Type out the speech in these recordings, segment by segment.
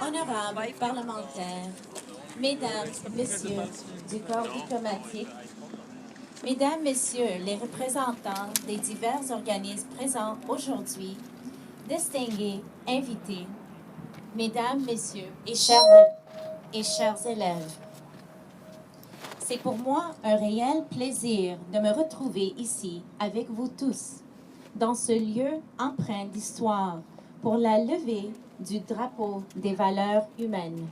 Honorables parlementaires, Mesdames, Messieurs du corps diplomatique, Mesdames, Messieurs les représentants des divers organismes présents aujourd'hui, distingués invités, Mesdames, Messieurs et chers élèves, c'est pour moi un réel plaisir de me retrouver ici avec vous tous, dans ce lieu empreint d'histoire pour la levée du drapeau des valeurs humaines.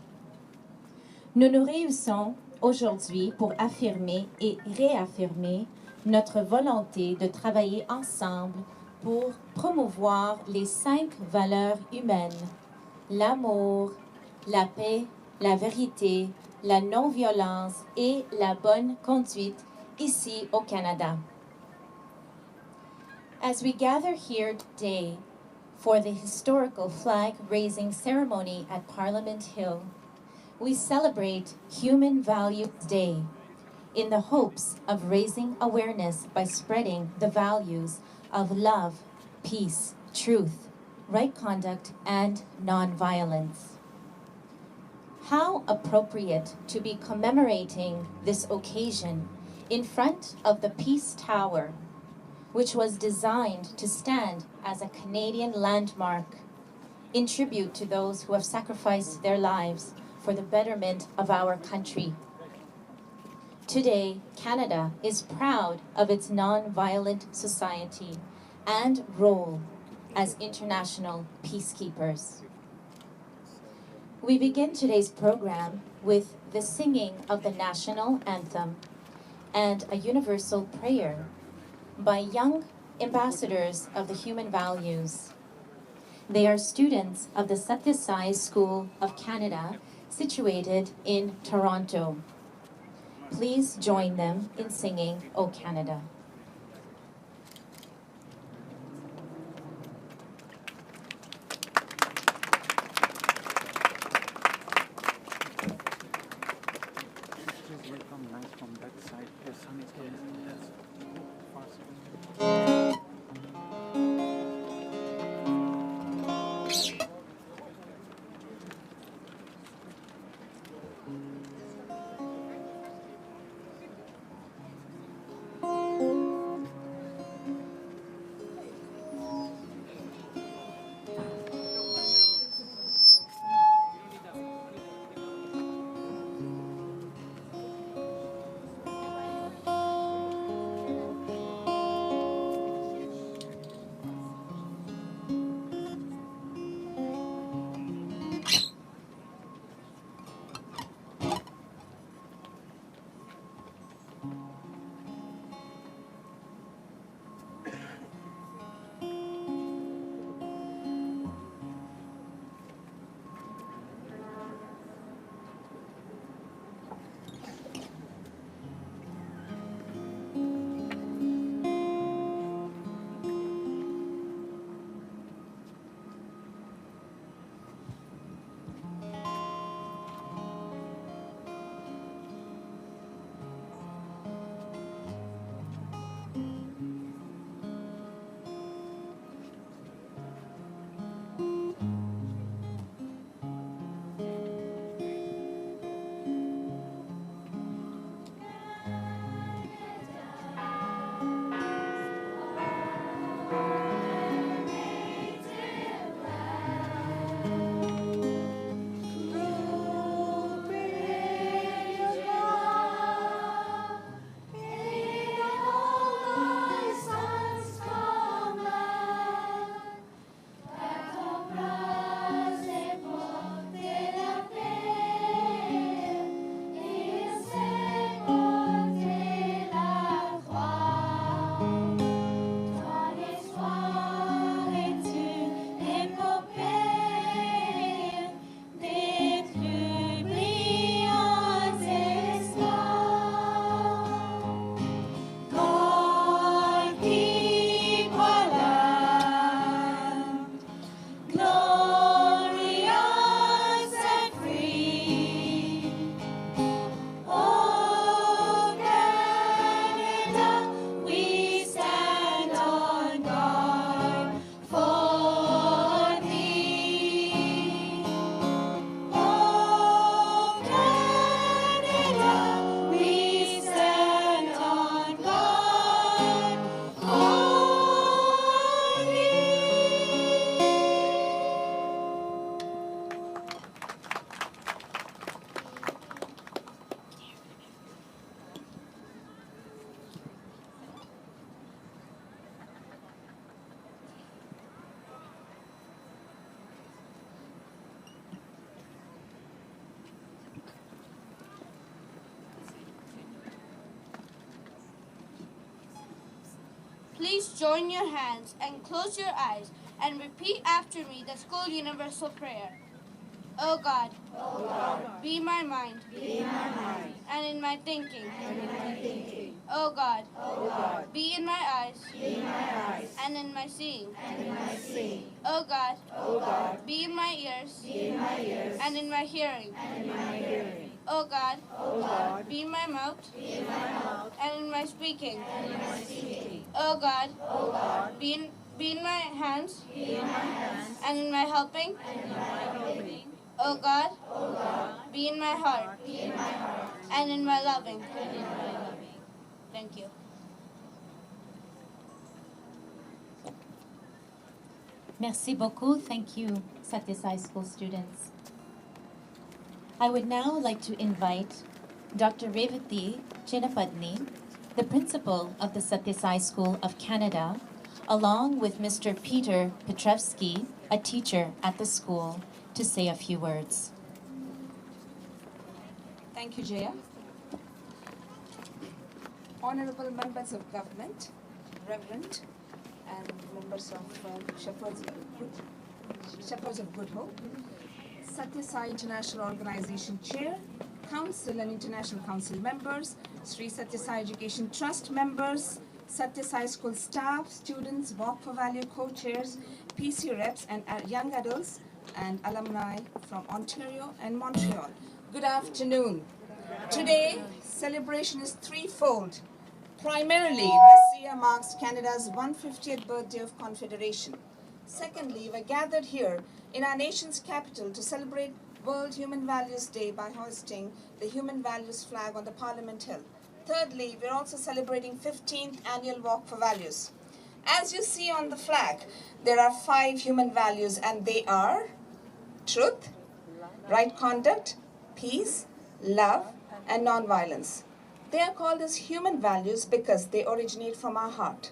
Nous nous réunissons aujourd'hui pour affirmer et réaffirmer notre volonté de travailler ensemble pour promouvoir les 5 valeurs humaines: l'amour, la paix, la vérité, la non-violence et la bonne conduite ici au Canada. As we gather here today for the historical flag-raising ceremony at Parliament Hill, we celebrate Human Values Day in the hopes of raising awareness by spreading the values of love, peace, truth, right conduct, and nonviolence. How appropriate to be commemorating this occasion in front of the Peace Tower, which was designed to stand as a Canadian landmark in tribute to those who have sacrificed their lives for the betterment of our country. Today, Canada is proud of its non-violent society and role as international peacekeepers. We begin today's program with the singing of the national anthem and a universal prayer by young ambassadors of the human values. They are students of the Satyasai School of Canada, situated in Toronto. Please join them in singing O Canada. join your hands and close your eyes and repeat after me the school universal prayer. O God, be my mind, and in my thinking. O God, be in my eyes, and in my seeing. O God, be in my ears, and in my hearing. O God, be in my mouth, and in my speaking. O God, be in my hands, and in my helping. O God, be in my heart, and in my loving. Thank you. Merci beaucoup. Thank you, Satyasai School students. I would now like to invite Dr. Revati Chinapadni, the principal of the Satyasai School of Canada, along with Mr. Peter Petrevsky, a teacher at the school, to say a few words. Thank you, Jaya. Honorable members of government, Reverend, and members of Shepherds of Good Hope, Satyasai International Organization Chair, Council and International Council members, Sri Satyasai Education Trust members, Satyasai School staff, students, Walk for Value co-chairs, PC reps, and young adults and alumni from Ontario and Montreal. Good afternoon. Today, celebration is threefold. Primarily, this year marks Canada's 150th birthday of Confederation. Secondly, we're gathered here in our nation's capital to celebrate World Human Values Day by hoisting the Human Values flag on the Parliament Hill. Thirdly, we're also celebrating 15th Annual Walk for Values. As you see on the flag, there are 5 human values, and they are truth, right conduct, peace, love, and non-violence. They are called as human values because they originate from our heart.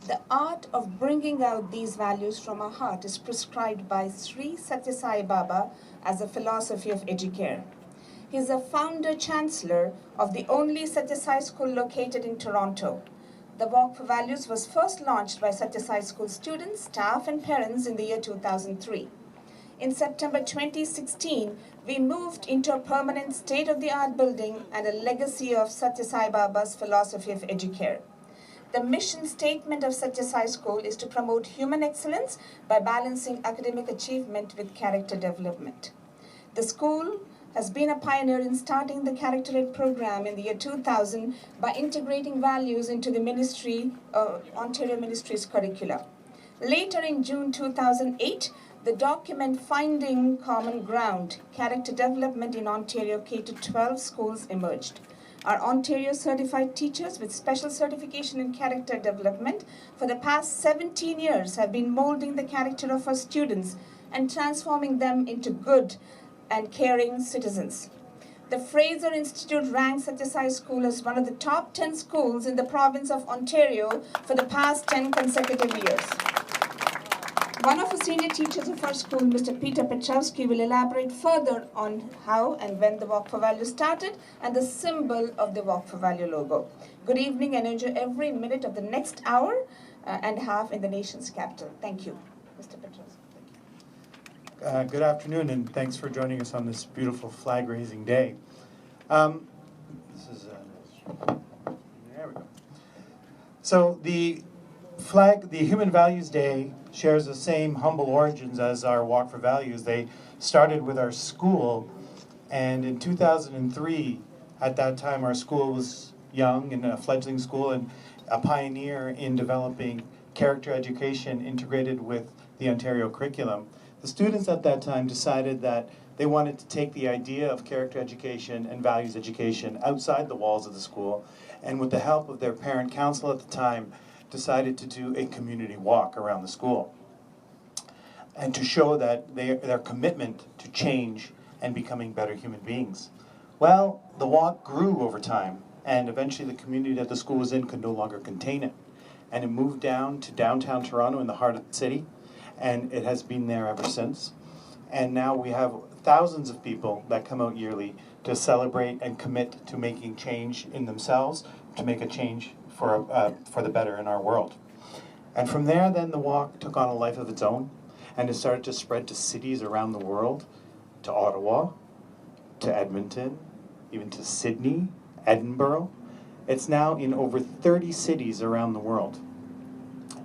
The art of bringing out these values from our heart is prescribed by Sri Satyasai Baba as a philosophy of educare. He is a founder chancellor of the only Satyasai school located in Toronto. The Walk for Values was first launched by Satyasai school students, staff, and parents in the year 2003. In September 2016, we moved into a permanent state-of-the-art building and a legacy of Satyasai Baba's philosophy of educare. The mission statement of Satyasai School is to promote human excellence by balancing academic achievement with character development. The school has been a pioneer in starting the Characterate program in the year 2000 by integrating values into the Ontario Ministry's curricula. Later in June 2008, the document Finding Common Ground, Character Development in Ontario K-12 Schools emerged. Our Ontario certified teachers with special certification in character development for the past 17 years have been molding the character of our students and transforming them into good and caring citizens. The Fraser Institute ranks Satyasai School as one of the top 10 schools in the province of Ontario for the past 10 consecutive years. One of the senior teachers of our school, Mr. Peter Petrevsky, will elaborate further on how and when the Walk for Value started and the symbol of the Walk for Value logo. Good evening, and enjoy every minute of the next hour and a half in the nation's capital. Thank you. Mr. Petrevsky. Good afternoon, and thanks for joining us on this beautiful flag-raising day. There we go. So the Human Values Day shares the same humble origins as our Walk for Values. They started with our school, and in 2003, at that time, our school was young and a fledgling school and a pioneer in developing character education integrated with the Ontario curriculum. The students at that time decided that they wanted to take the idea of character education and values education outside the walls of the school, and with the help of their parent council at the time, decided to do a community walk around the school and to show that their commitment to change and becoming better human beings. Well, the walk grew over time, and eventually the community that the school was in could no longer contain it. And it moved down to downtown Toronto in the heart of the city, and it has been there ever since. And now we have thousands of people that come out yearly to celebrate and commit to making change in themselves, to make a change for the better in our world. And from there, then the walk took on a life of its own, and it started to spread to cities around the world, to Ottawa, to Edmonton, even to Sydney, Edinburgh. It's now in over 30 cities around the world.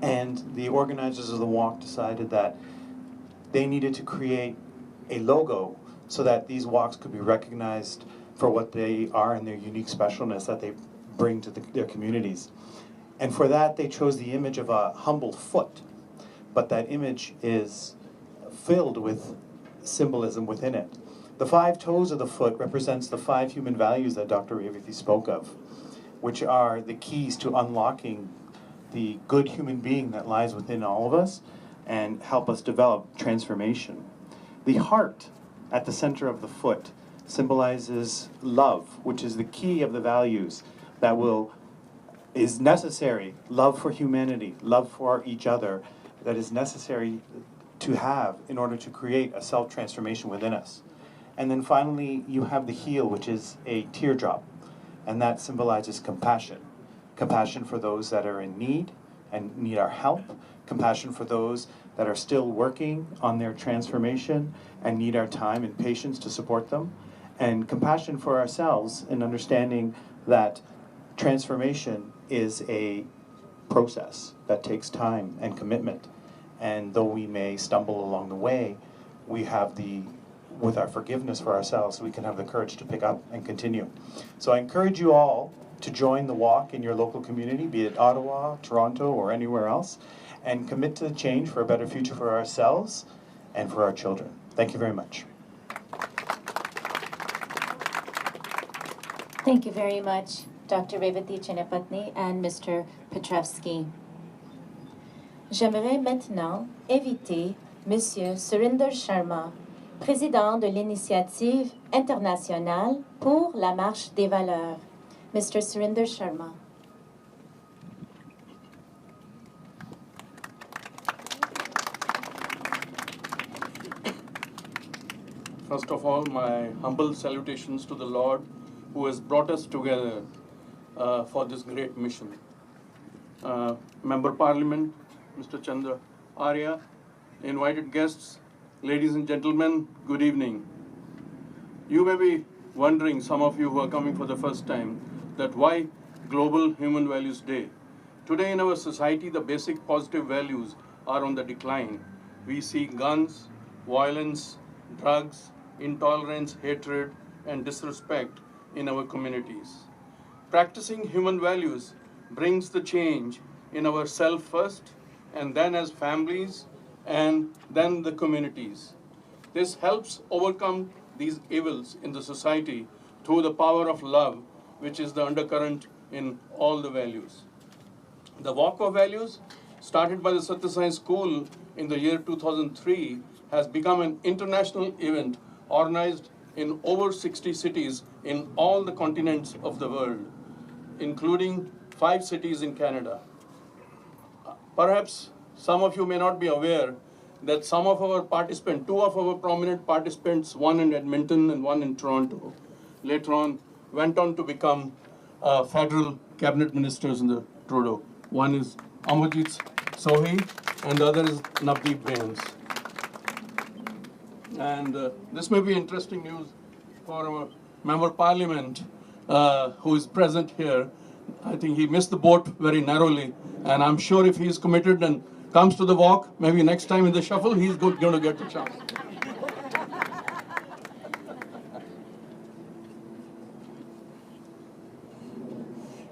And the organizers of the walk decided that they needed to create a logo so that these walks could be recognized for what they are and their unique specialness that they bring to their communities. And for that, they chose the image of a humble foot, but that image is filled with symbolism within it. The 5 toes of the foot represents the 5 human values that Dr. Revathi spoke of, which are the keys to unlocking the good human being that lies within all of us and help us develop transformation. The heart at the center of the foot symbolizes love, which is the key of the values that is necessary. Love for humanity, love for each other, that is necessary to have in order to create a self-transformation within us. And then finally, you have the heel, which is a teardrop, and that symbolizes compassion. Compassion for those that are in need and need our help. Compassion for those that are still working on their transformation and need our time and patience to support them. And compassion for ourselves in understanding that transformation is a process that takes time and commitment. And though we may stumble along the way, we have with our forgiveness for ourselves, we can have the courage to pick up and continue. So I encourage you all to join the walk in your local community, be it Ottawa, Toronto, or anywhere else, and commit to change for a better future for ourselves and for our children. Thank you very much. Thank you very much, Dr. Revathi Chenapatni and Mr. Petrovsky. J'aimerais maintenant inviter Monsieur Surinder Sharma, président de l'Initiative internationale pour la marche des valeurs. Mr. Surinder Sharma. First of all, my humble salutations to the Lord who has brought us together for this great mission. Member Parliament, Mr. Chandra Arya, invited guests, ladies and gentlemen, good evening. You may be wondering, some of you who are coming for the first time, that why Global Human Values Day? Today in our society, the basic positive values are on the decline. We see guns, violence, drugs, intolerance, hatred, and disrespect in our communities. Practicing human values brings the change in ourselves first, and then as families, and then the communities. This helps overcome these evils in the society through the power of love, which is the undercurrent in all the values. The Walk of Values, started by the Satya Sai School in the year 2003, has become an international event organized in over 60 cities in all the continents of the world, including 5 cities in Canada. Perhaps some of you may not be aware that some of our participants, 2 of our prominent participants, one in Edmonton and one in Toronto, later on went on to become federal cabinet ministers in the Trudeau. One is Amarjit Sohi and the other is Navdeep Bains. And this may be interesting news for our member parliament who is present here. I think he missed the boat very narrowly, and I'm sure if he's committed and comes to the walk, maybe next time in the shuffle, he's going to get the chance.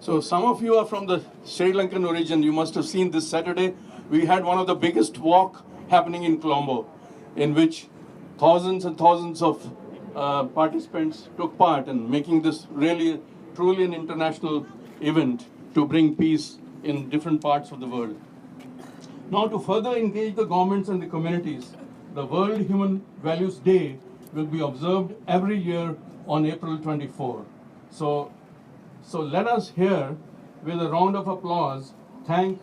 So some of you are from the Sri Lankan origin. You must have seen this Saturday. We had one of the biggest walk happening in Colombo, in which thousands and thousands of participants took part in making this really, truly an international event to bring peace in different parts of the world. Now, to further engage the governments and the communities, the World Human Values Day will be observed every year on April 24. So let us here, with a round of applause, thank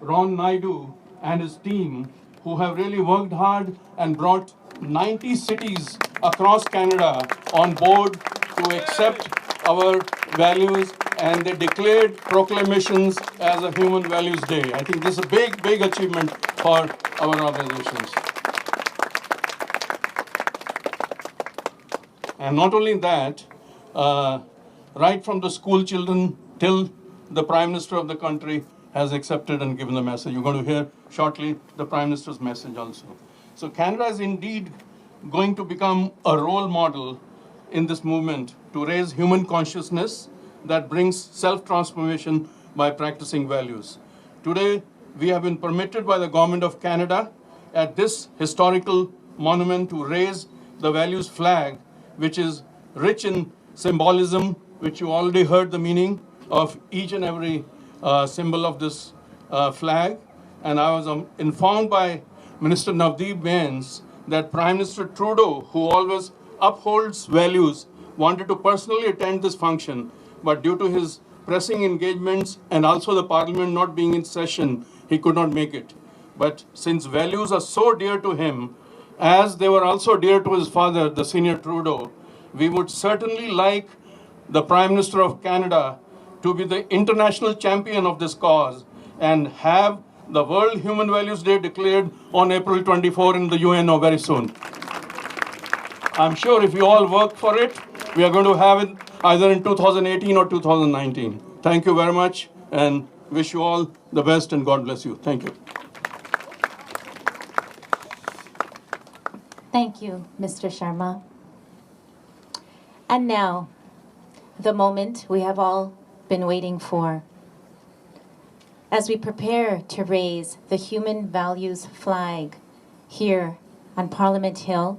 Ron Naidu and his team, who have really worked hard and brought 90 cities across Canada on board to accept our values and they declared proclamations as a Human Values Day. I think this is a big, big achievement for our organizations. And not only that, right from the school children till the Prime Minister of the country has accepted and given the message. You're going to hear shortly the Prime Minister's message also. So Canada is indeed going to become a role model in this movement to raise human consciousness that brings self-transformation by practicing values. Today, we have been permitted by the Government of Canada at this historical monument to raise the values flag, which is rich in symbolism, which you already heard the meaning of each and every symbol of this flag. And I was informed by Minister Navdeep Bains that Prime Minister Trudeau, who always upholds values, wanted to personally attend this function, but due to his pressing engagements and also the Parliament not being in session, he could not make it. But since values are so dear to him, as they were also dear to his father, the senior Trudeau, we would certainly like the Prime Minister of Canada to be the international champion of this cause and have the World Human Values Day declared on April 24 in the UNO very soon. I'm sure if you all work for it, we are going to have it either in 2018 or 2019. Thank you very much and wish you all the best and God bless you. Thank you. Thank you, Mr. Sharma. And now, the moment we have all been waiting for. As we prepare to raise the Human Values flag here on Parliament Hill,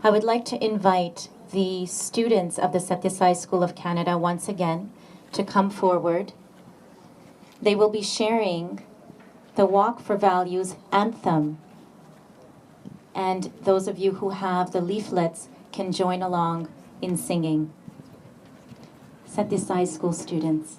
I would like to invite the students of the Satyasai School of Canada once again to come forward. They will be sharing the Walk for Values anthem. And those of you who have the leaflets can join along in singing. Satyasai School students.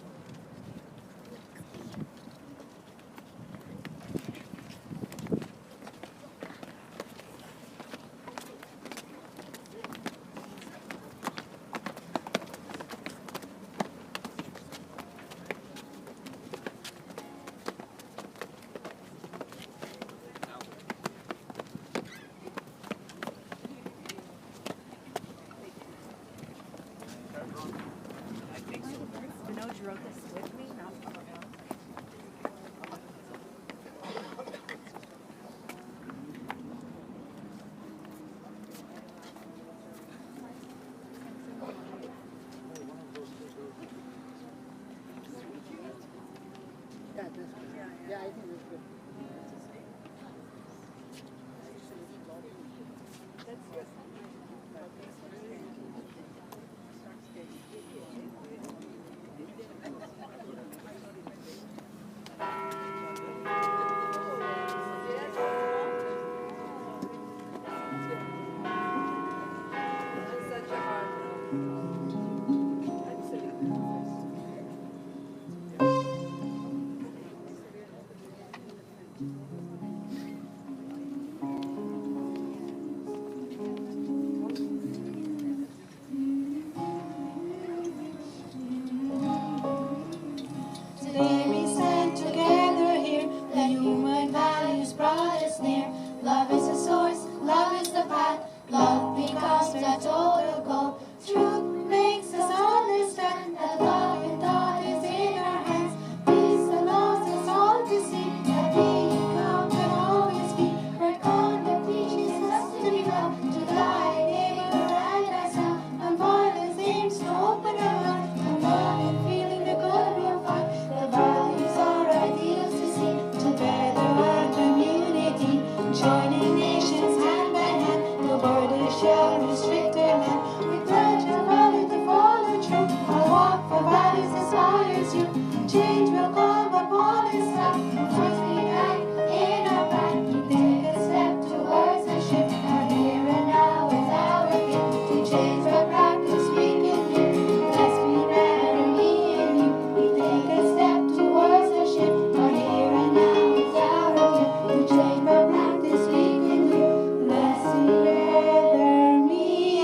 Today we stand together here. The human values brought us near. Love is the source, love is the path. Love becomes the total goal. Truth makes us understand that love and thought is in our hands. Peace allows us all to see that being calm can always be. Right conduct teaches us to be love, to thy neighbor and thyself. And violence aims to open our heart. And love and feeling the good we'll find. The values are ideals to see. Together our community, joining nations hand by hand. No border shall restrict our land. We pledge our value to follow true. Our walk for values inspires you. Change will come upon us now. First we act in our pride. We take a step towards a shift. Our here and now is our gift. To change our practice we can live. Let's be better, me and you. We take a step towards a shift. Our here and now is our gift. To change our practice we can do. Let's be better, me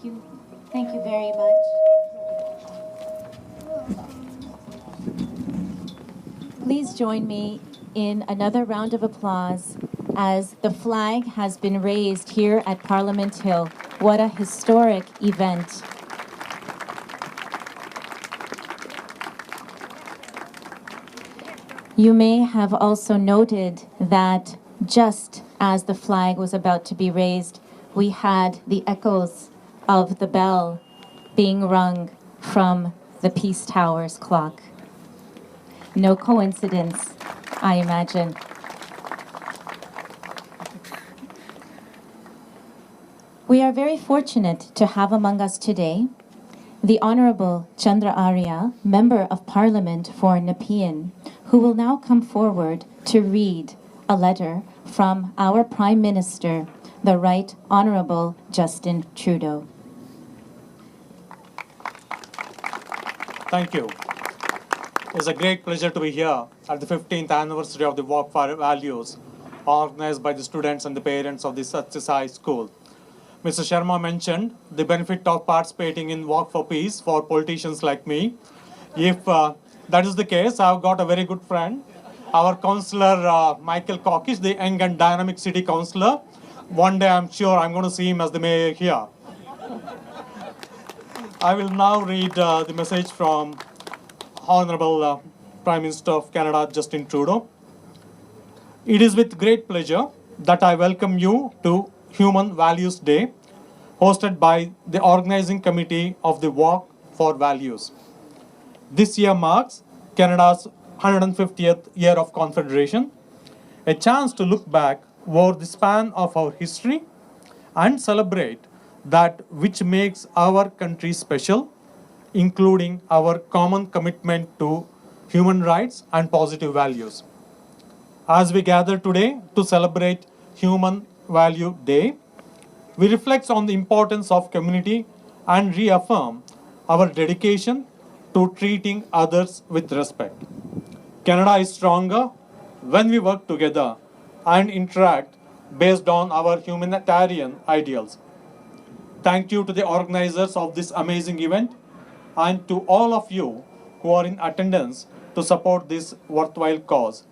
Thank you. Thank you very much. Please join me in another round of applause as the flag has been raised here at Parliament Hill. What a historic event. You may have also noted that just as the flag was about to be raised, we had the echoes of the bell being rung from the Peace Tower's clock. No coincidence, I imagine. We are very fortunate to have among us today the Honorable Chandra Arya, Member of Parliament for Nepean, who will now come forward to read a letter from our Prime Minister, the Right Honorable Justin Trudeau. Thank you. It's a great pleasure to be here at the 15th anniversary of the Walk for Values, organized by the students and the parents of the Satyasai School. Mr. Sharma mentioned the benefit of participating in Walk for Peace for politicians like me. If that is the case, I've got a very good friend, our councillor Michael Cockish, the young and dynamic city councillor. One day I'm sure I'm going to see him as the mayor here. I will now read the message from Honorable Prime Minister of Canada, Justin Trudeau. It is with great pleasure that I welcome you to Human Values Day, hosted by the organizing committee of the Walk for Values. This year marks Canada's 150th year of Confederation, a chance to look back over the span of our history and celebrate that which makes our country special, including our common commitment to human rights and positive values. As we gather today to celebrate Human Value Day, we reflect on the importance of community and reaffirm our dedication to treating others with respect. Canada is stronger when we work together and interact based on our humanitarian ideals. Thank you to the organizers of this amazing event and to all of you who are in attendance to support this worthwhile cause.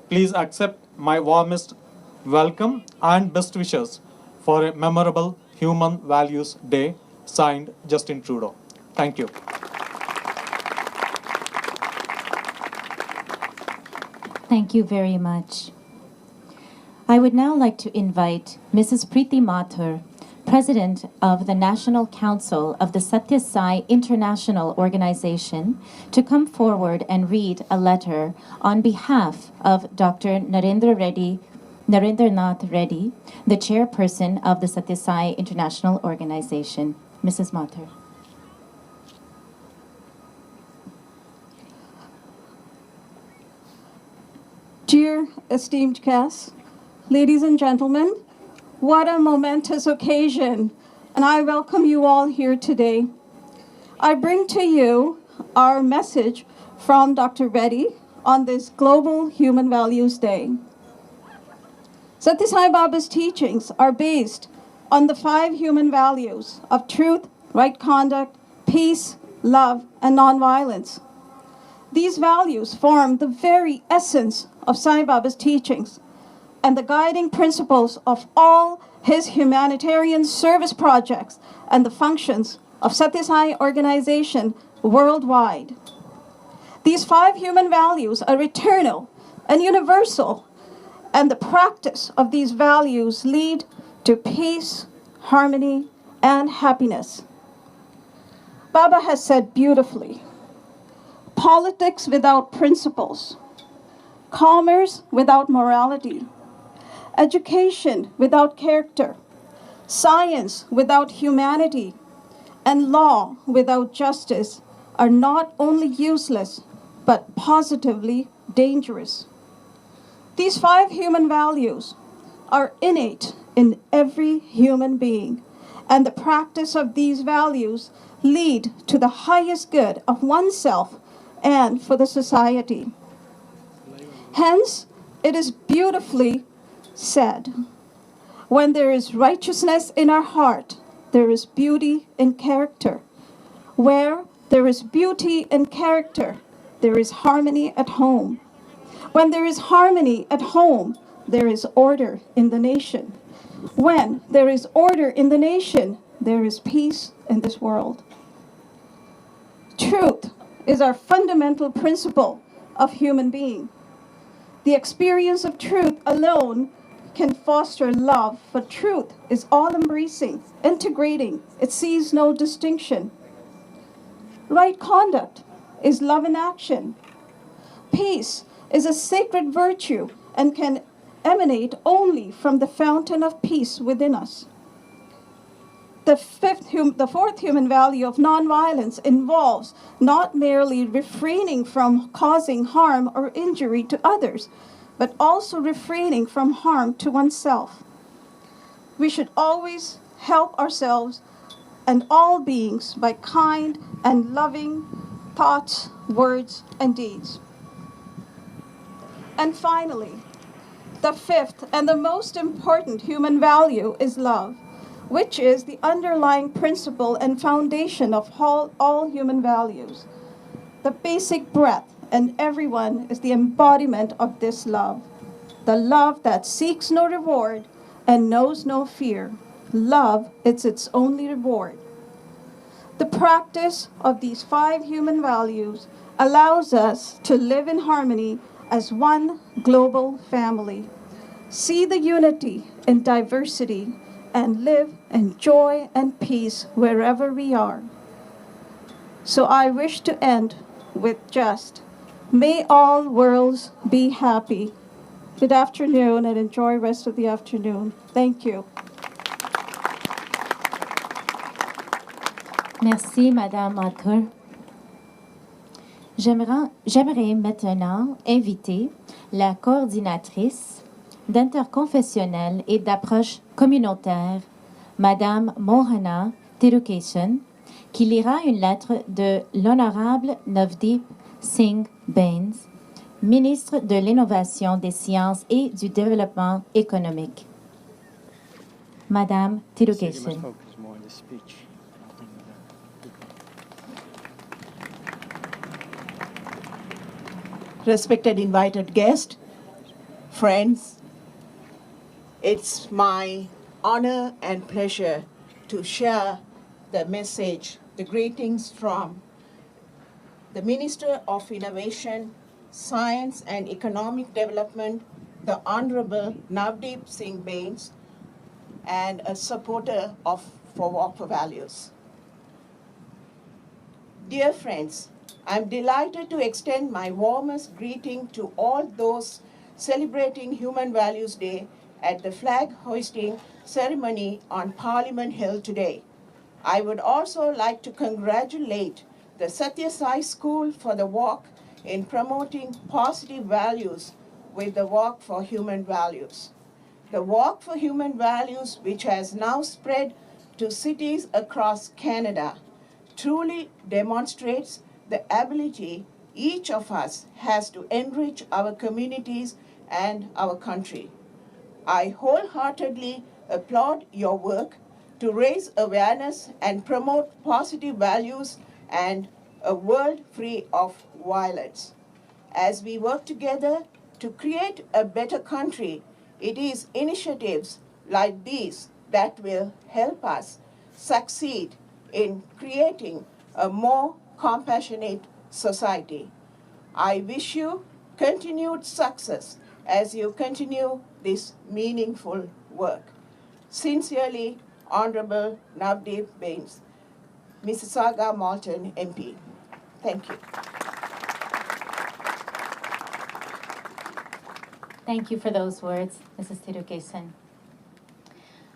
Please accept my warmest welcome and best wishes for a memorable Human Values Day, signed Justin Trudeau. Thank you. Thank you very much. I would now like to invite Mrs. Preeti Mathur, President of the National Council of the Satyasai International Organization, to come forward and read a letter on behalf of Dr. Narendranath Reddy, the chairperson of the Satyasai International Organization. Mrs. Mathur. Dear esteemed guests, ladies and gentlemen, what a momentous occasion, and I welcome you all here today. I bring to you our message from Dr. Reddy on this Global Human Values Day. Sathya Sai Baba's teachings are based on the 5 human values of truth, right conduct, peace, love, and nonviolence. These values form the very essence of Sai Baba's teachings and the guiding principles of all his humanitarian service projects and the functions of Sathya Sai organization worldwide. These 5 human values are eternal and universal, and the practice of these values lead to peace, harmony, and happiness. Baba has said beautifully, politics without principles, commerce without morality, education without character, science without humanity, and law without justice are not only useless, but positively dangerous. These 5 human values are innate in every human being, and the practice of these values lead to the highest good of oneself and for the society. Hence, it is beautifully said, when there is righteousness in our heart, there is beauty in character. Where there is beauty in character, there is harmony at home. When there is harmony at home, there is order in the nation. When there is order in the nation, there is peace in this world. Truth is our fundamental principle of human being. The experience of truth alone can foster love, but truth is all-embracing, integrating. It sees no distinction. Right conduct is love in action. Peace is a sacred virtue and can emanate only from the fountain of peace within us. The fourth human value of nonviolence involves not merely refraining from causing harm or injury to others, but also refraining from harm to oneself. We should always help ourselves and all beings by kind and loving thoughts, words, and deeds. And finally, the fifth and the most important human value is love, which is the underlying principle and foundation of all human values. The basic breath and everyone is the embodiment of this love. The love that seeks no reward and knows no fear. Love is its only reward. The practice of these 5 human values allows us to live in harmony as one global family. See the unity in diversity and live in joy and peace wherever we are. So I wish to end with just, may all worlds be happy. Good afternoon and enjoy the rest of the afternoon. Thank you. Merci, Madame Marker. J'aimerais maintenant inviter la coordinatrice d'interconfessionnel et d'approche communautaire, Madame Mohana Tirukeshan, qui lira une lettre de l'honorable Navdeep Singh Bains, ministre de l'Innovation, des Sciences et du Développement économique. Madame Tirukeshan. Respected invited guests, friends, it's my honor and pleasure to share the message, the greetings from the Minister of Innovation, Science and Economic Development, the Honorable Navdeep Singh Bains, and a supporter for Walk for Values. Dear friends, I'm delighted to extend my warmest greeting to all those celebrating Human Values Day at the flag hoisting ceremony on Parliament Hill today. I would also like to congratulate the Satya Sai School for the walk in promoting positive values with the Walk for Human Values. The Walk for Human Values, which has now spread to cities across Canada, truly demonstrates the ability each of us has to enrich our communities and our country. I wholeheartedly applaud your work to raise awareness and promote positive values and a world free of violence. As we work together to create a better country, it is initiatives like these that will help us succeed in creating a more compassionate society. I wish you continued success as you continue this meaningful work. Sincerely, Honorable Navdeep Bains, Mississauga Malton MP. Thank you. Thank you for those words, Mrs. Tirukeshan.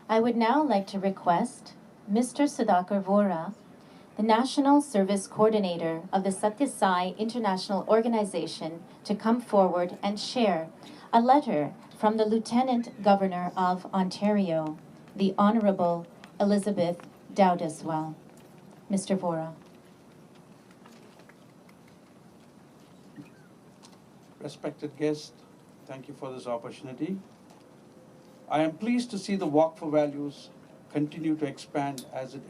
I would now like to request Mr. Sudhakar Vora, the National Service Coordinator of the Satya Sai International Organization, to come forward and share a letter from the Lieutenant Governor of Ontario, the Honorable Elizabeth Dowdeswell. Mr. Vora. Respected guests, thank you for this opportunity. I am pleased to see the Walk for Values continue to expand as it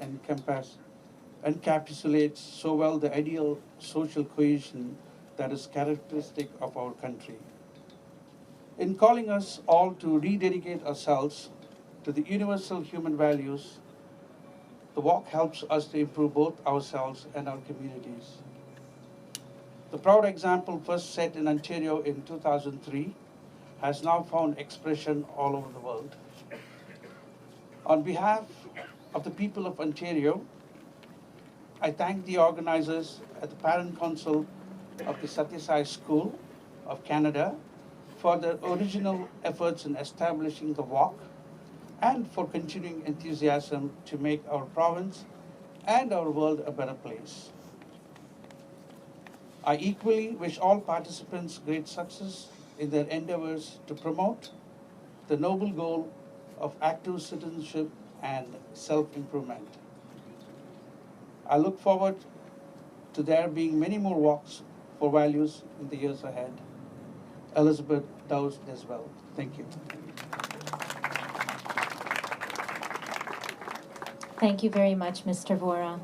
encapsulates so well the ideal social cohesion that is characteristic of our country. In calling us all to rededicate ourselves to the universal human values, the walk helps us to improve both ourselves and our communities. The proud example first set in Ontario in 2003 has now found expression all over the world. On behalf of the people of Ontario, I thank the organizers at the Parent Council of the Sathya Sai School of Canada for their original efforts in establishing the walk and for continuing enthusiasm to make our province and our world a better place. I equally wish all participants great success in their endeavors to promote the noble goal of active citizenship and self-improvement. I look forward to there being many more walks for values in the years ahead. Elizabeth Dowse Deswell. Thank you. Thank you very much, Mr. Vora.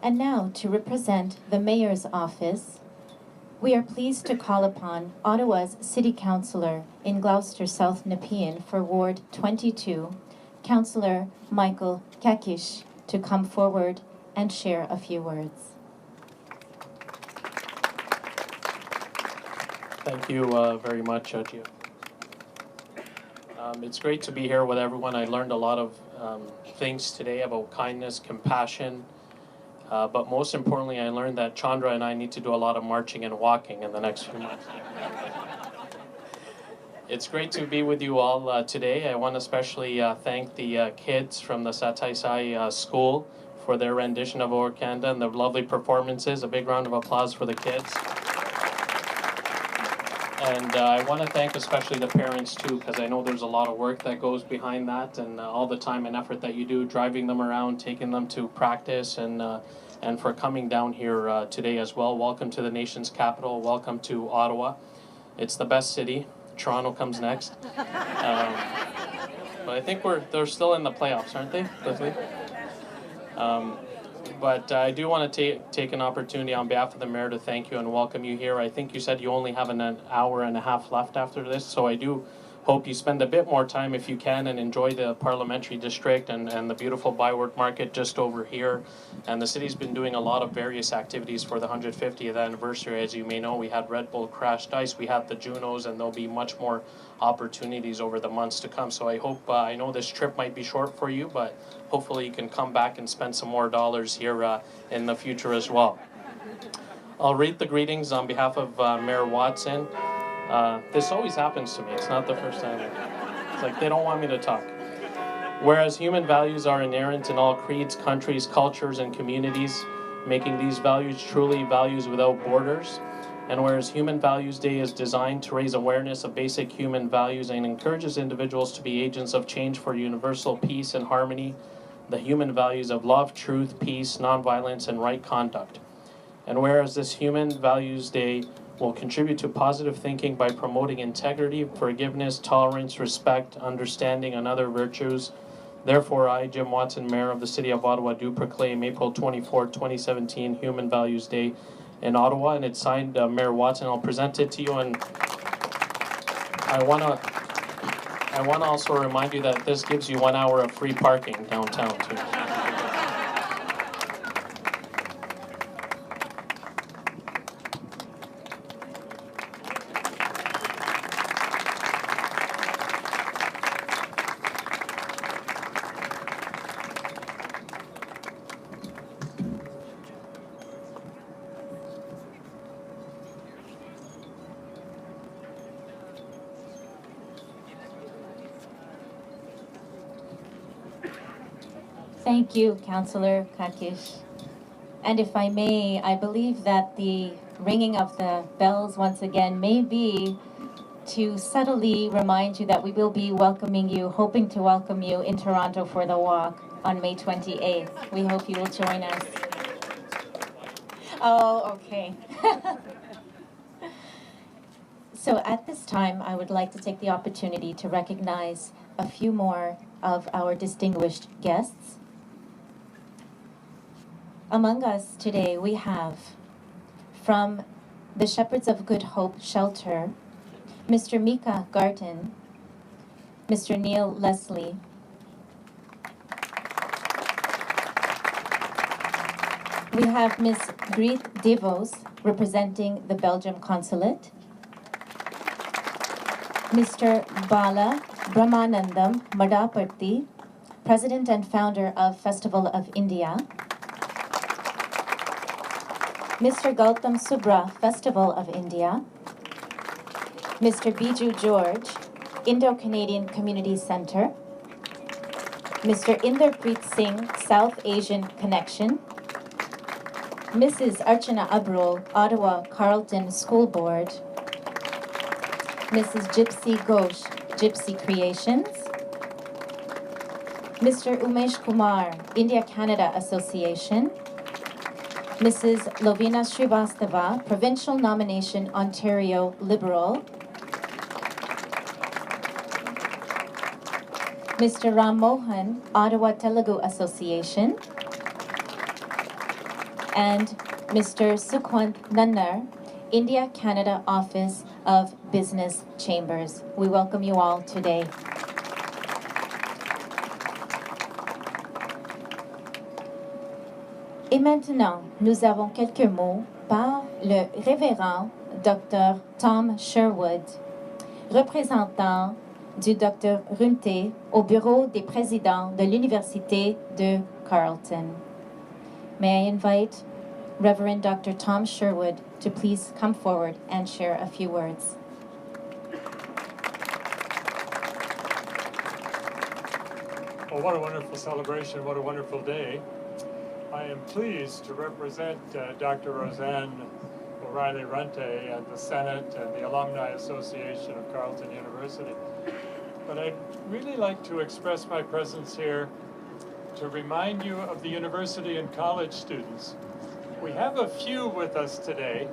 And now, to represent the Mayor's Office, we are pleased to call upon Ottawa's City Councillor in Gloucester South Nepean for Ward 22, Councillor Michael Kakish, to come forward and share a few words. Thank you very much, Gio. It's great to be here with everyone. I learned a lot of things today about kindness, compassion, but most importantly, I learned that Chandra and I need to do a lot of marching and walking in the next few months. It's great to be with you all today. I want to especially thank the kids from the Sathya Sai School for their rendition of Over Canada and the lovely performances. A big round of applause for the kids. And I want to thank especially the parents too, because I know there's a lot of work that goes behind that, and all the time and effort that you do driving them around, taking them to practice, and for coming down here today as well. Welcome to the nation's capital. Welcome to Ottawa. It's the best city. Toronto comes next. But I think they're still in the playoffs, aren't they? But I do want to take an opportunity on behalf of the mayor to thank you and welcome you here. I think you said you only have an hour and a half left after this, so I do hope you spend a bit more time if you can and enjoy the parliamentary district and the beautiful Byward Market just over here. And the city's been doing a lot of various activities for the 150th anniversary. As you may know, we had Red Bull Crashed Ice, we had the Junos, and there'll be much more opportunities over the months to come. So I hope, I know this trip might be short for you, but hopefully you can come back and spend some more dollars here in the future as well. I'll read the greetings on behalf of Mayor Watson. This always happens to me. It's not the first time. It's like they don't want me to talk. Whereas human values are inherent in all creeds, countries, cultures, and communities, making these values truly values without borders. And whereas Human Values Day is designed to raise awareness of basic human values and encourages individuals to be agents of change for universal peace and harmony, the human values of love, truth, peace, nonviolence, and right conduct. And whereas this Human Values Day will contribute to positive thinking by promoting integrity, forgiveness, tolerance, respect, understanding, and other virtues. Therefore, I, Jim Watson, Mayor of the City of Ottawa, do proclaim April 24, 2017 Human Values Day in Ottawa, and it's signed Mayor Watson. I'll present it to you, and I want to also remind you that this gives you 1 hour of free parking downtown too. Thank you, Councillor Kakish. And if I may, I believe that the ringing of the bells once again may be to subtly remind you that we will be welcoming you, hoping to welcome you in Toronto for the walk on May 28th. We hope you will join us. Oh, okay. So at this time, I would like to take the opportunity to recognize a few more of our distinguished guests. Among us today, we have from the Shepherds of Good Hope Shelter, Mr. Mika Garten, Mr. Neil Leslie, we have Ms. Greet Devos, representing the Belgium Consulate, Mr. Bala Brahmanandam Madaparthi, President and founder of Festival of India, Mr. Gautam Subra, Festival of India, Mr. Biju George, Indo-Canadian Community Center, Mr. Inderpreet Singh, South Asian Connection, Mrs. Archana Abrol, Ottawa Carleton School Board, Mrs. Gypsy Ghosh, Gypsy Creations, Mr. Umesh Kumar, India-Canada Association, Mrs. Lovina Srivastava, Provincial Nomination, Ontario Liberal, Mr. Ram Mohan, Ottawa Telugu Association, and Mr. Sukhwant Nannar, India-Canada Office of Business Chambers. We welcome you all today. Et maintenant, nous avons quelques mots par le révérend Dr. Tom Sherwood, représentant du Dr. Runte au bureau des présidents de l'Université de Carleton. May I invite Reverend Dr. Tom Sherwood to please come forward and share a few words. Well, what a wonderful celebration, what a wonderful day. I am pleased to represent Dr. Roseanne O'Reilly Runte and the Senate and the Alumni Association of Carleton University. But I'd really like to express my presence here to remind you of the university and college students. We have a few with us today,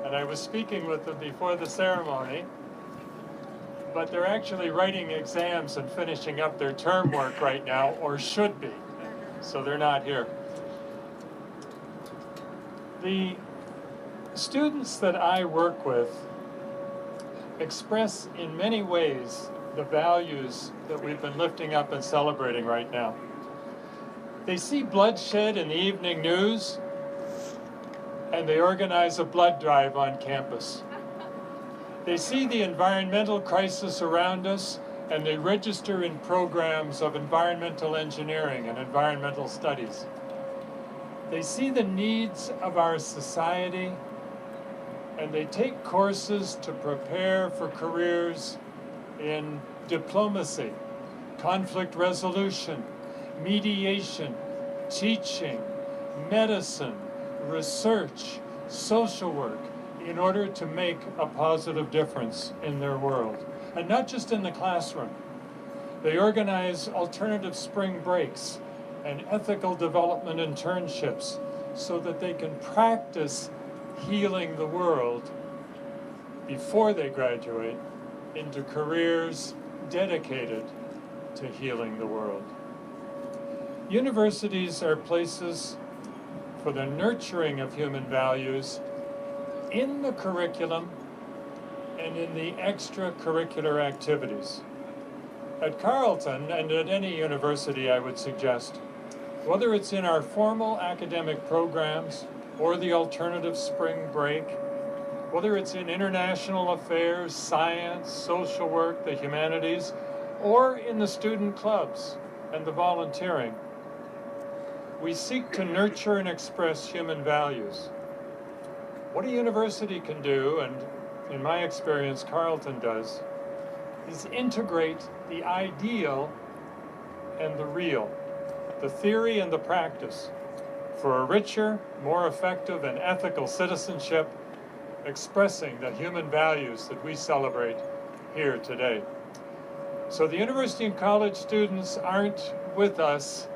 and I was speaking with them before the ceremony, but they're actually writing exams and finishing up their term work right now, or should be. So they're not here. The students that I work with express in many ways the values that we've been lifting up and celebrating right now. They see bloodshed in the evening news, and they organize a blood drive on campus. They see the environmental crisis around us, and they register in programs of environmental engineering and environmental studies. They see the needs of our society, and they take courses to prepare for careers in diplomacy, conflict resolution, mediation, teaching, medicine, research, social work, in order to make a positive difference in their world. And not just in the classroom. They organize alternative spring breaks and ethical development internships so that they can practice healing the world before they graduate into careers dedicated to healing the world. Universities are places for the nurturing of human values in the curriculum and in the extracurricular activities. At Carleton, and at any university I would suggest, whether it's in our formal academic programs or the alternative spring break, whether it's in international affairs, science, social work, the humanities, or in the student clubs and the volunteering, we seek to nurture and express human values. What a university can do, and in my experience, Carleton does, is integrate the ideal and the real, the theory and the practice, for a richer, more effective, and ethical citizenship, expressing the human values that we celebrate here today. So the university and college students aren't with us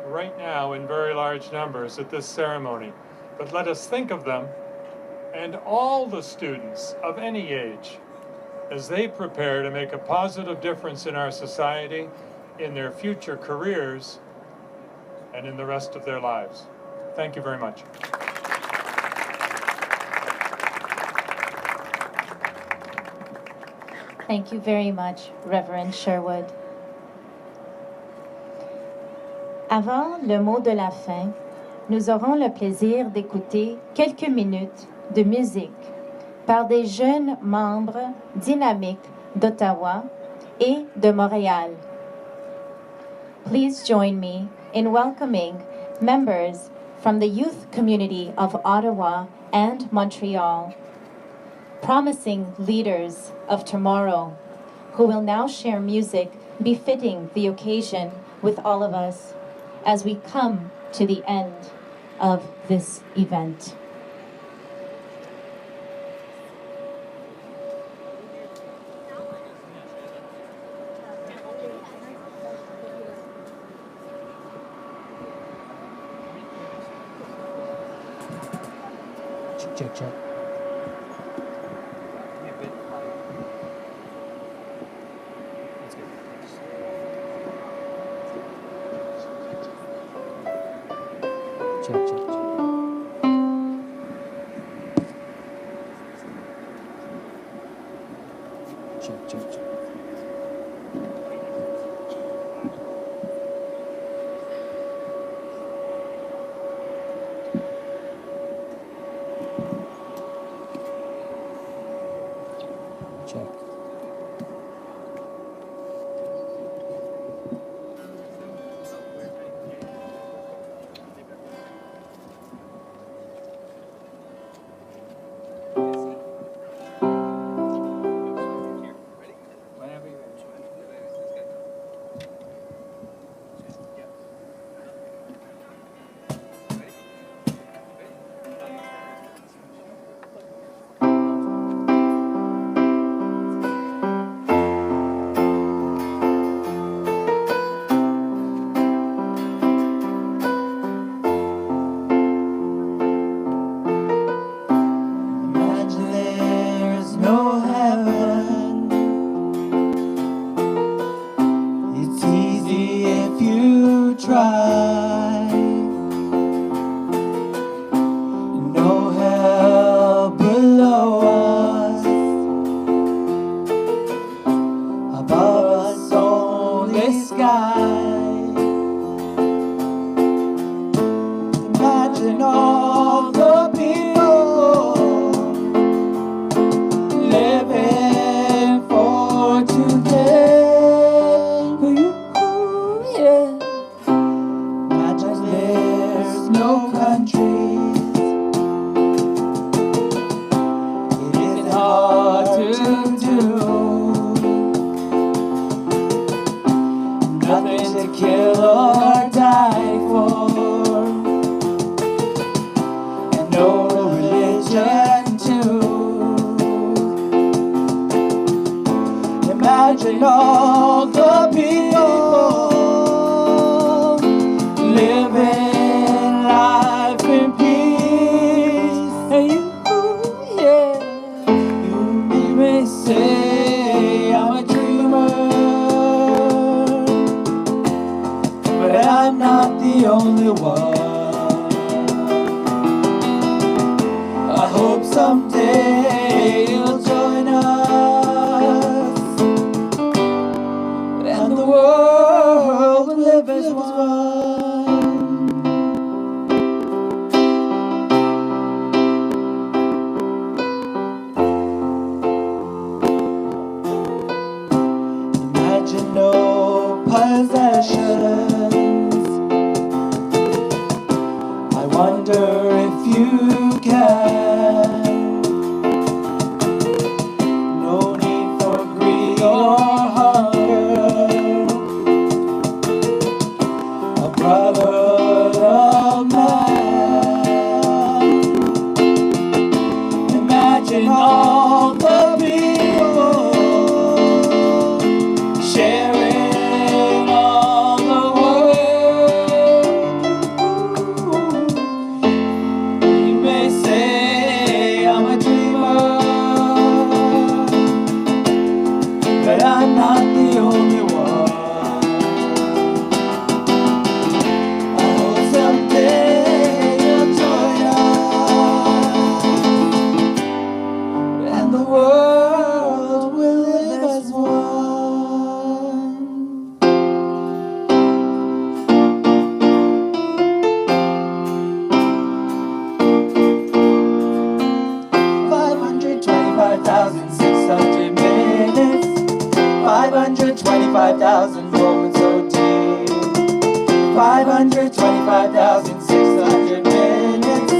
right now in very large numbers at this ceremony, but let us think of them and all the students of any age as they prepare to make a positive difference in our society, in their future careers, and in the rest of their lives. Thank you very much. Thank you very much, Reverend Sherwood. Avant le mot de la fin, nous aurons le plaisir d'écouter quelques minutes de musique par des jeunes membres dynamiques d'Ottawa et de Montréal. Please join me in welcoming members from the youth community of Ottawa and Montreal, promising leaders of tomorrow, who will now share music befitting the occasion with all of us as we come to the end of this event. Check, check. Check, check, check. Check, check, check. Check. Imagine there's no heaven. It's easy if you try. No hell below us. Above us only sky. Imagine all the people living for today. Yeah. Imagine there's no countries. It isn't hard to do. Nothing to kill or die for. And no religion too. Imagine all the people living life in peace. And you may say I'm a dreamer, but I'm not the only one. I hope someday you'll join us, and the world will live as one. Imagine no possessions. I wonder if you can. No need for greed or hunger. A brotherhood of man. Imagine all the people sharing all the world. You may say I'm not the only one. I hope someday you'll join us, and the world will live as one. 525,600 minutes, 525,000 moments so deep, 525,600 minutes.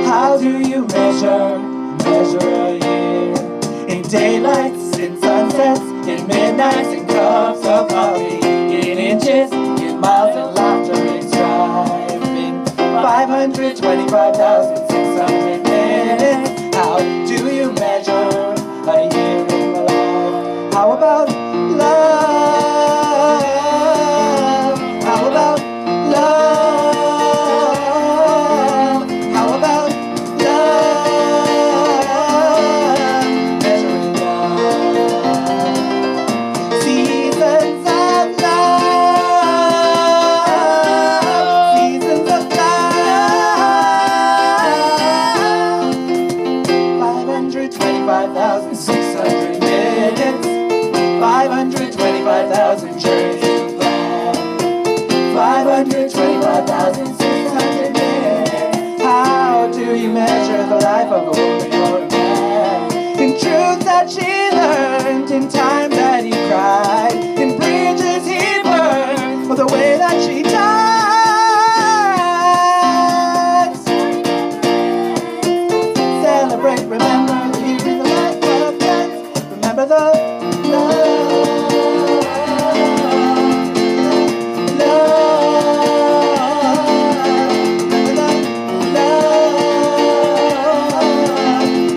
How do you measure a year? In daylights, in sunsets, in midnights, in cups of coffee, in inches, in miles, and laughter, in striving. 525,600 minutes. How do you measure a year in my life? How about love? How about love? How about love? Measuring love. Seasons of love. Seasons of love. 525,600 minutes, 525,000 journeys to plan, 525,600 minutes. How do you measure the life of a woman or a man? In truth that she learned, in time that he cried, in bridges he burned, for the way that she died. Celebrate, remember, here in the life of friends. Remember the love,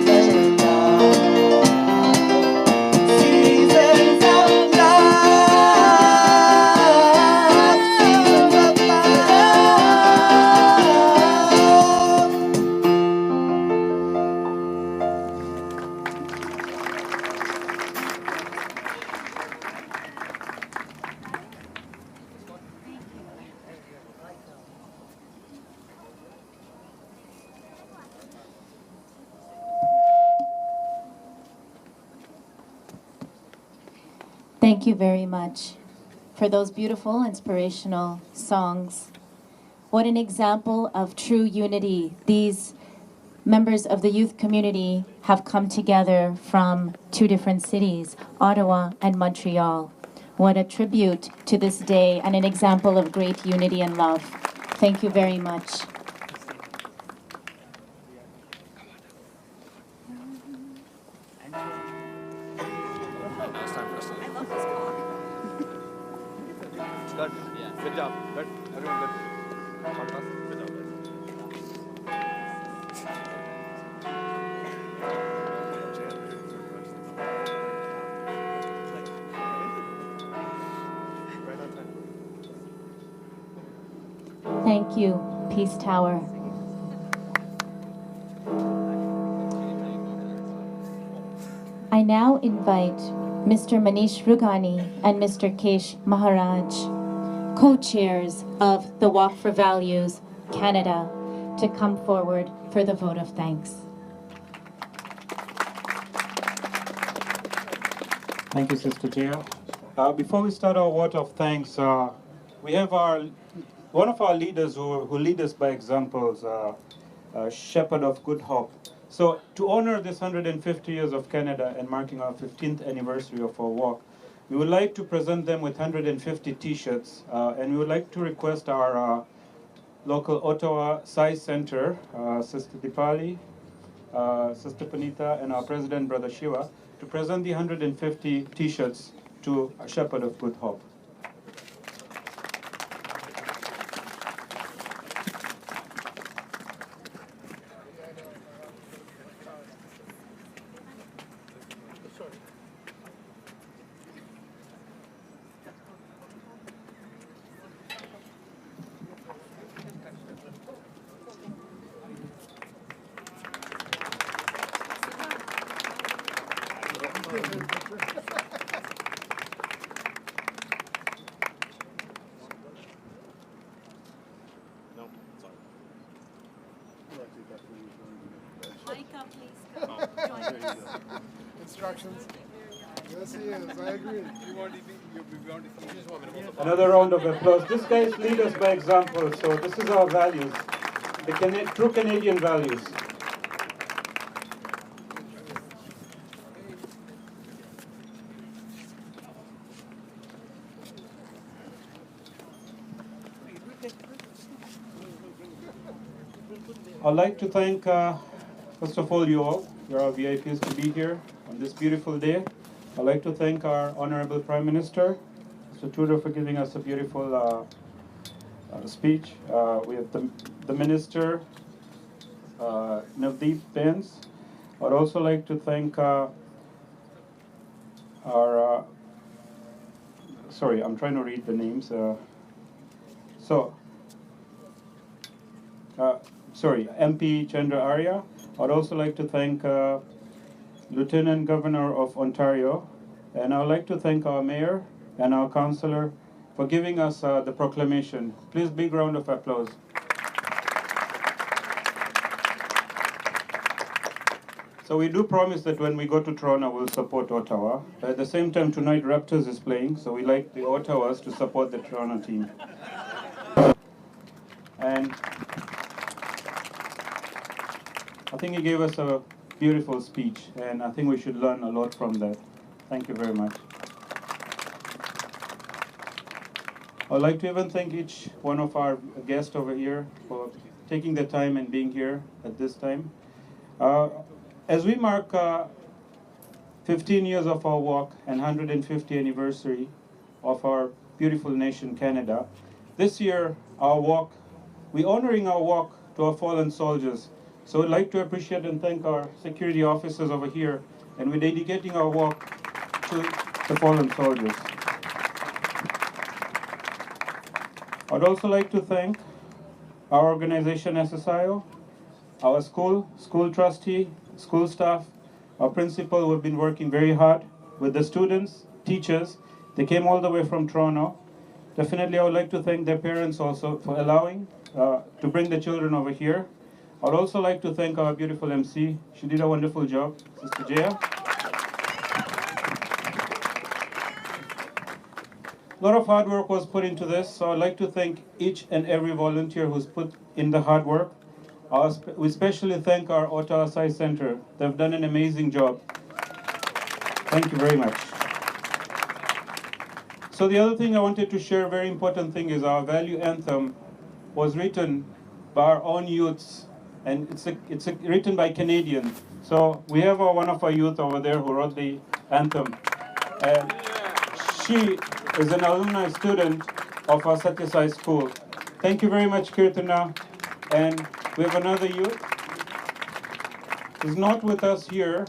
treasuring love. Seasons of love, seasons of love. Thank you very much for those beautiful, inspirational songs. What an example of true unity. These members of the youth community have come together from two different cities, Ottawa and Montreal. What a tribute to this day and an example of great unity and love. Thank you very much. Good job. Good. Everyone good. Podcast. Good job. Thank you, Peace Tower. I now invite Mr. Manish Rugani and Mr. Kesh Maharaj, co-chairs of the Walk for Values Canada, to come forward for the vote of thanks. Thank you, Sister Tia. Before we start our vote of thanks, we have one of our leaders who lead us by examples, Shepherd of Good Hope. So to honor this 150 years of Canada and marking our 15th anniversary of our walk, we would like to present them with 150 t-shirts, and we would like to request our local Ottawa Sai Center, Sister Dipali, Sister Panita, and our President, Brother Shiva, to present the 150 t-shirts to a Shepherd of Good Hope. Instructions. Yes, he is. I agree. Another round of applause. These guys lead us by example, so this is our values, the true Canadian values. I'd like to thank, first of all, you all. You're our VIPs to be here on this beautiful day. I'd like to thank our Honorable Prime Minister, Mr. Trudeau, for giving us a beautiful speech. We have the Minister, Navdeep Benz. I'd also like to thank our, sorry, I'm trying to read the names. MP Chandra Arya. I'd also like to thank Lieutenant Governor of Ontario, and I'd like to thank our Mayor and our Councillor for giving us the proclamation. Please, big round of applause. So we do promise that when we go to Toronto, we'll support Ottawa. At the same time, tonight Raptors is playing, so we like the Ottawas to support the Toronto team. And I think he gave us a beautiful speech, and I think we should learn a lot from that. Thank you very much. I'd like to even thank each one of our guests over here for taking the time and being here at this time. As we mark 15 years of our walk and 150th anniversary of our beautiful nation, Canada, this year our walk, we're honoring our walk to our fallen soldiers. So I'd like to appreciate and thank our security officers over here, and we're dedicating our walk to the fallen soldiers. I'd also like to thank our organization SSIO, our school trustee, school staff, our principal who have been working very hard with the students, teachers. They came all the way from Toronto. Definitely I would like to thank their parents also for allowing to bring the children over here. I'd also like to thank our beautiful MC. She did a wonderful job, Sister Jaya. A lot of hard work was put into this, so I'd like to thank each and every volunteer who's put in the hard work. We especially thank our Ottawa Science Center. They've done an amazing job. Thank you very much. So the other thing I wanted to share, a very important thing, is our value anthem was written by our own youths, and it's written by Canadians. So we have one of our youth over there who wrote the anthem. And she is an alumni student of our Satyasai school. Thank you very much, Kirtana. And we have another youth. He's not with us here.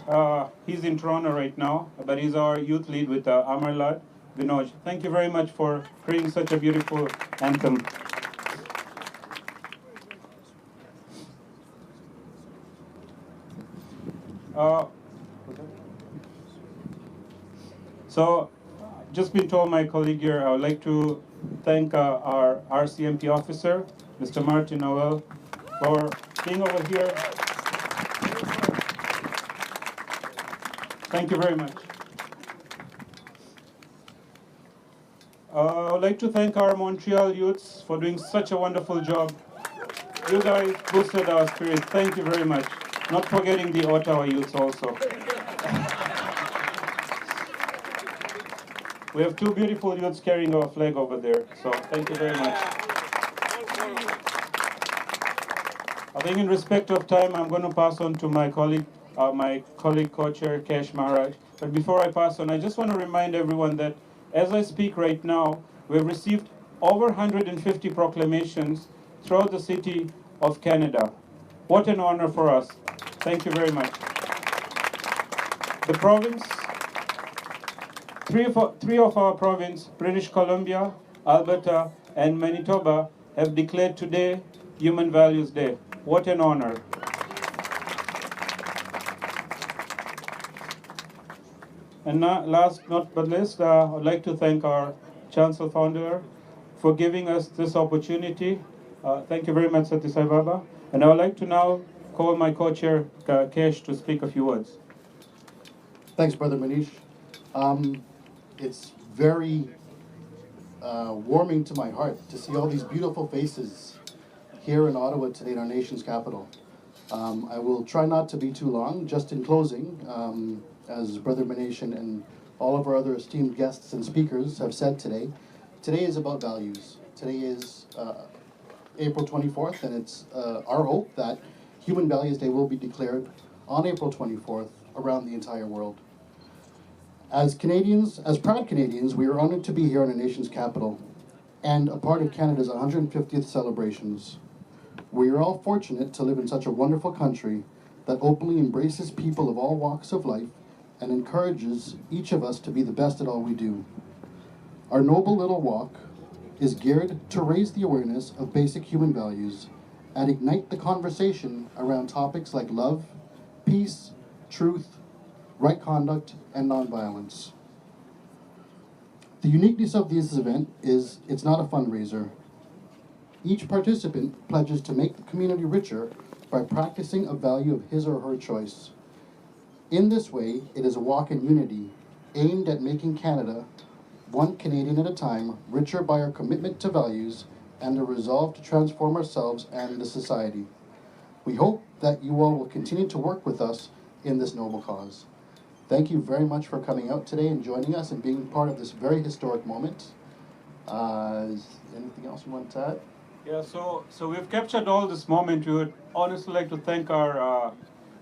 He's in Toronto right now, but he's our youth lead with Amarlad Vinoj. Thank you very much for creating such a beautiful anthem. So, just been told my colleague here, I would like to thank our RCMP officer, Mr. Martin Noel, for being over here. Thank you very much. I would like to thank our Montreal youths for doing such a wonderful job. You guys boosted our spirit. Thank you very much. Not forgetting the Ottawa youths also. We have two beautiful youths carrying our flag over there, so thank you very much. I think in respect of time, I'm going to pass on to my colleague co-chair, Kesh Maharaj. But before I pass on, I just want to remind everyone that as I speak right now, we've received over 150 proclamations throughout the city of Canada. What an honor for us. Thank you very much. The province, three of our province, British Columbia, Alberta, and Manitoba, have declared today Human Values Day. What an honor. And now, last not but least, I'd like to thank our Chancellor Founder for giving us this opportunity. Thank you very much, Saty Sai Baba. And I would like to now call my co-chair, Kesh, to speak a few words. Thanks, Brother Manish. It's very warming to my heart to see all these beautiful faces here in Ottawa today in our nation's capital. I will try not to be too long. Just in closing, as Brother Manish and all of our other esteemed guests and speakers have said today, today is about values. Today is April 24th, and it's our hope that Human Values Day will be declared on April 24th around the entire world. As Canadians, as proud Canadians, we are honored to be here in our nation's capital and a part of Canada's 150th celebrations. We are all fortunate to live in such a wonderful country that openly embraces people of all walks of life and encourages each of us to be the best at all we do. Our noble little walk is geared to raise the awareness of basic human values and ignite the conversation around topics like love, peace, truth, right conduct, and nonviolence. The uniqueness of this event is it's not a fundraiser. Each participant pledges to make the community richer by practicing a value of his or her choice. In this way, it is a walk in unity, aimed at making Canada, one Canadian at a time, richer by our commitment to values and the resolve to transform ourselves and the society. We hope that you all will continue to work with us in this noble cause. Thank you very much for coming out today and joining us and being part of this very historic moment. Is anything else you want to add? Yeah, so we've captured all this moment. We would honestly like to thank our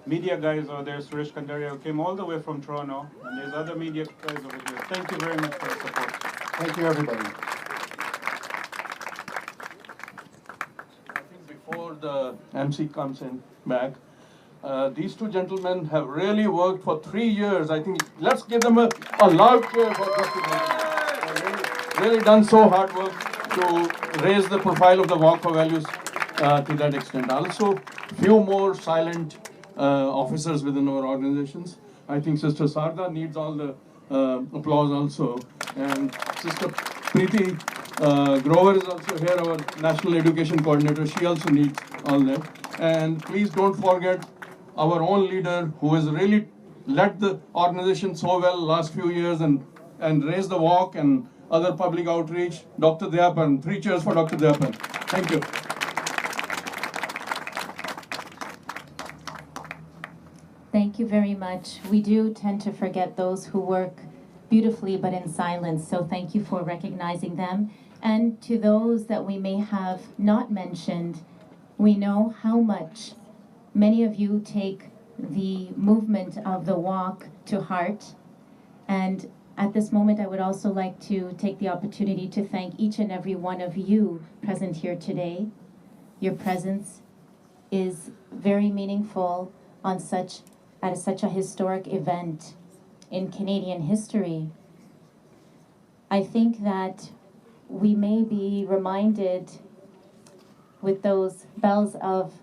media guys over there, Suresh Kandaria, who came all the way from Toronto, and there's other media guys over here. Thank you very much for your support. Thank you, everybody. I think before the MC comes in back, these two gentlemen have really worked for 3 years. I think let's give them a loud cheer for these two gentlemen. They've really done so hard work to raise the profile of the Walk for Values to that extent. Also, few more silent officers within our organizations. I think Sister Sarda needs all the applause also. And Sister Preeti Grover is also here, our National Education Coordinator. She also needs all that. And please don't forget our own leader who has really led the organization so well last few years and raised the walk and other public outreach, Dr. Dayapan. 3 cheers for Dr. Dayapan. Thank you. Thank you very much. We do tend to forget those who work beautifully but in silence, so thank you for recognizing them. And to those that we may have not mentioned, we know how much many of you take the movement of the walk to heart. And at this moment, I would also like to take the opportunity to thank each and every one of you present here today. Your presence is very meaningful on such a historic event in Canadian history. I think that we may be reminded with those bells of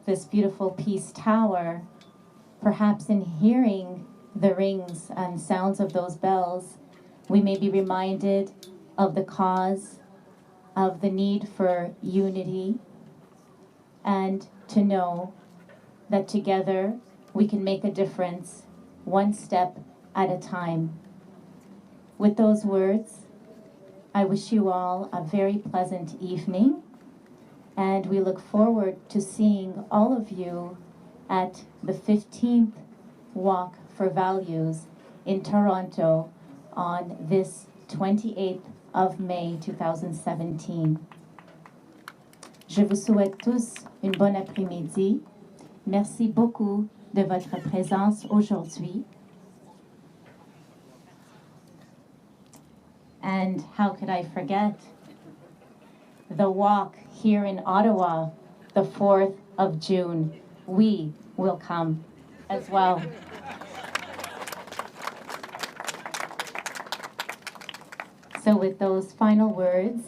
this beautiful Peace Tower, perhaps in hearing the rings and sounds of those bells, we may be reminded of the cause, of the need for unity, and to know that together we can make a difference, one step at a time. With those words, I wish you all a very pleasant evening, and we look forward to seeing all of you at the 15th Walk for Values in Toronto on this 28th of May 2017. Je vous souhaite tous une bonne après-midi. Merci beaucoup de votre présence aujourd'hui. And how could I forget the walk here in Ottawa, the 4th of June. We will come as well. So with those final words,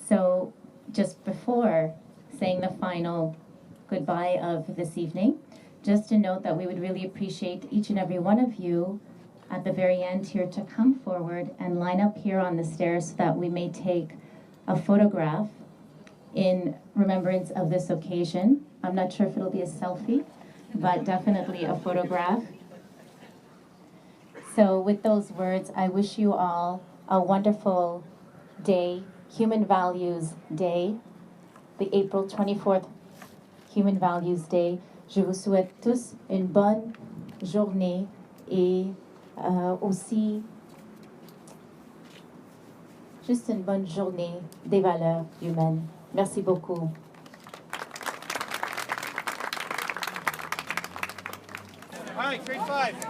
so just before saying the final goodbye of this evening, just to note that we would really appreciate each and every one of you at the very end here to come forward and line up here on the stairs so that we may take a photograph in remembrance of this occasion. I'm not sure if it'll be a selfie, but definitely a photograph. So with those words, I wish you all a wonderful day, Human Values Day, the April 24th Human Values Day. Je vous souhaite tous une bonne journée et aussi juste une bonne journée des valeurs humaines. Merci beaucoup. All right, grade 5.